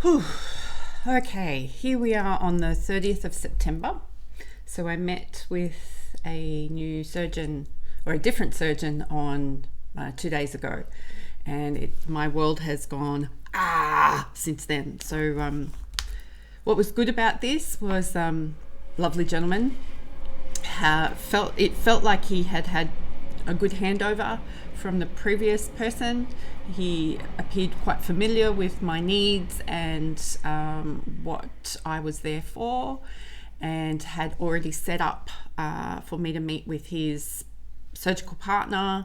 Whew. Okay, here we are on the 30th of September. So I met with a new surgeon, or a different surgeon, on 2 days ago, and my world has gone since then. So what was good about this was lovely gentleman. It felt like he had a good handover from the previous person. He appeared quite familiar with my needs and what I was there for, and had already set up for me to meet with his surgical partner.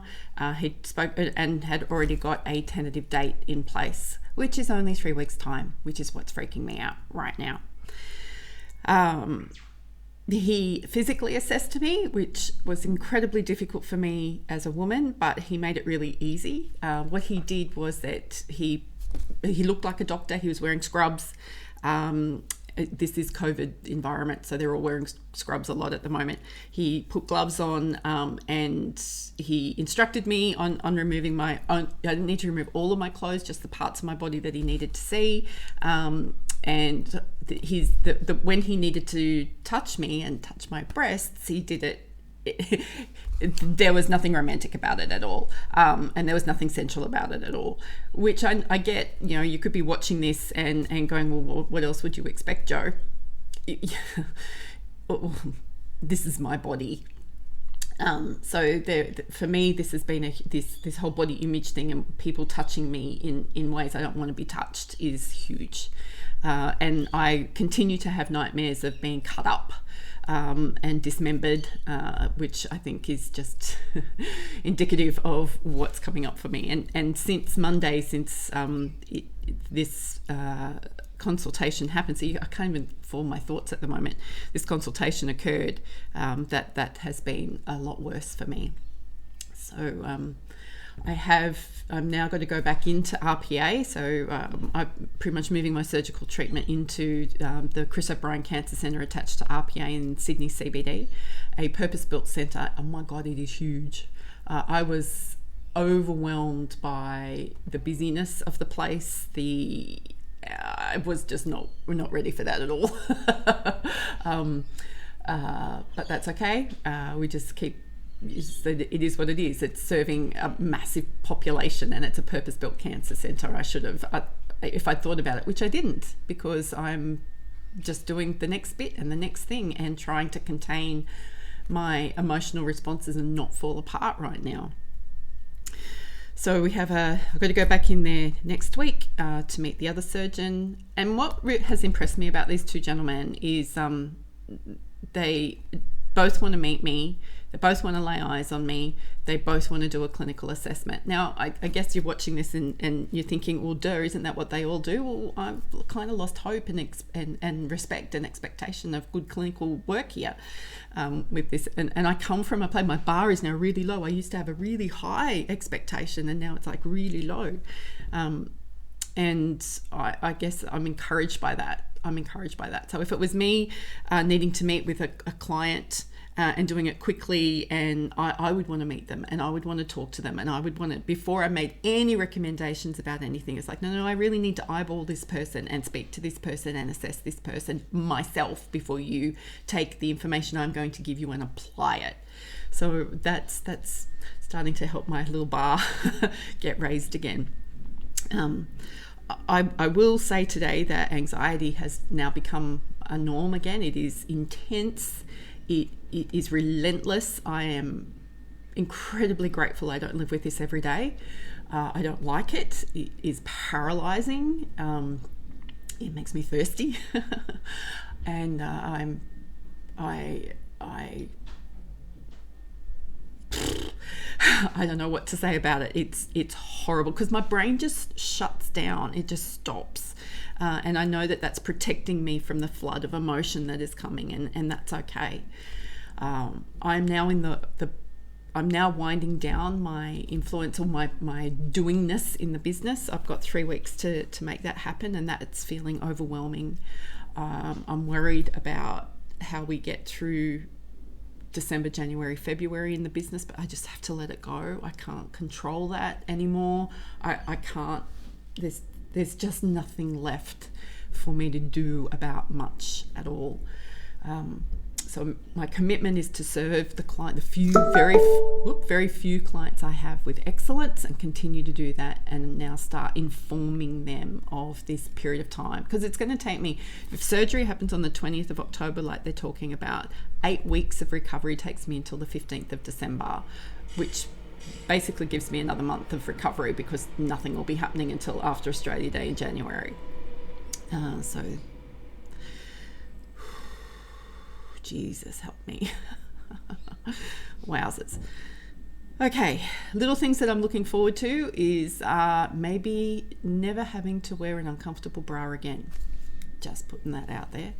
He'd spoken and had already got a tentative date in place, which is only 3 weeks' time, which is what's freaking me out right now. He physically assessed me, which was incredibly difficult for me as a woman, but he made it really easy. What he did was that he looked like a doctor. He was wearing scrubs. This is COVID environment, so they're all wearing scrubs a lot at the moment. He put gloves on and he instructed me on removing my own. I didn't need to remove all of my clothes, just the parts of my body that he needed to see. And when he needed to touch me and touch my breasts, he did it. There was nothing romantic about it at all, and there was nothing sensual about it at all, which I get. You know, you could be watching this and going, well, what else would you expect, Joe? This is my body. So for me, this has been this whole body image thing, and people touching me in ways I don't want to be touched is huge. And I continue to have nightmares of being cut up and dismembered, which I think is just indicative of what's coming up for me. And since Monday, since this consultation happened, so I can't even form my thoughts at the moment. This consultation occurred. That has been a lot worse for me. So I'm now going to go back into RPA. So I'm pretty much moving my surgical treatment into the Chris O'Brien Cancer Centre attached to RPA in Sydney CBD, a purpose-built centre. Oh my God, it is huge. I was overwhelmed by the busyness of the place. I was just not ready for that at all. But that's okay. We just keep. It is what it is. It's serving a massive population, and it's a purpose-built cancer centre. I should have, if I thought about it, which I didn't, because I'm just doing the next bit and the next thing and trying to contain my emotional responses and not fall apart right now. So I've got to go back in there next week to meet the other surgeon. And what has impressed me about these two gentlemen is they both want to meet me. They both want to lay eyes on me. They both want to do a clinical assessment. Now, I guess you're watching this and you're thinking, well, isn't that what they all do? Well, I've kind of lost hope and respect and expectation of good clinical work here with this. And I come from a place, my bar is now really low. I used to have a really high expectation, and now it's like really low. And I guess I'm encouraged by that. So if it was me needing to meet with a client and doing it quickly, and I would want to meet them, and I would want to talk to them, and I would want to, before I made any recommendations about anything, it's like, no, I really need to eyeball this person and speak to this person and assess this person myself before you take the information I'm going to give you and apply it. So that's starting to help my little bar get raised again. I will say today that anxiety has now become a norm again. It is intense. It is relentless. I am incredibly grateful I don't live with this every day. I don't like it. It is paralyzing. It makes me thirsty. And I don't know what to say about it. It's horrible because my brain just shuts down. It just stops. And I know that that's protecting me from the flood of emotion that is coming, and that's okay. I'm now I'm now winding down my influence or my doingness in the business. I've got 3 weeks to make that happen, and that's feeling overwhelming. I'm worried about how we get through December, January, February in the business, but I just have to let it go. I can't control that anymore. I can't. There's just nothing left for me to do about much at all. So my commitment is to serve the client, very few clients I have with excellence, and continue to do that, and now start informing them of this period of time, because it's going to take me, if surgery happens on the 20th of October like they're talking about, 8 weeks of recovery takes me until the 15th of December, which basically gives me another month of recovery, because nothing will be happening until after Australia Day in January. So Jesus help me. Wowzers. Okay, little things that I'm looking forward to is maybe never having to wear an uncomfortable bra again. Just putting that out there.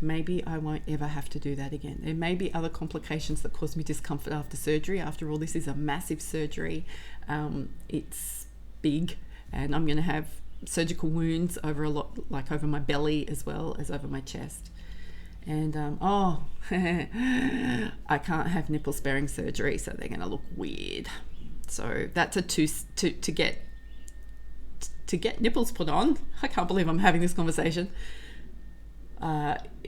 Maybe I won't ever have to do that again. There may be other complications that cause me discomfort after surgery. After all, this is a massive surgery. It's big, and I'm going to have surgical wounds over a lot, like over my belly as well as over my chest. And I can't have nipple sparing surgery, so they're going to look weird. So that's a to get nipples put on. I can't believe I'm having this conversation.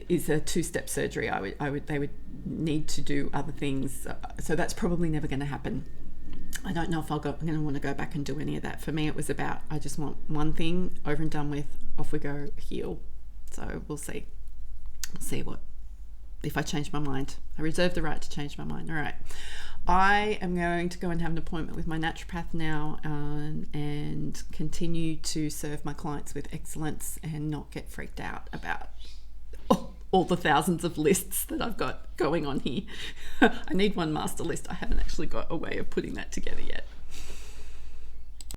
Is a 2-step surgery. They would need to do other things. So that's probably never going to happen. I don't know if I'm going to want to go back and do any of that. For me, it was about, I just want one thing over and done with. Off we go, heal. So we'll see. We'll see if I change my mind. I reserve the right to change my mind. All right. I am going to go and have an appointment with my naturopath now, and continue to serve my clients with excellence and not get freaked out about all the thousands of lists that I've got going on here. I need one master list. I haven't actually got a way of putting that together yet.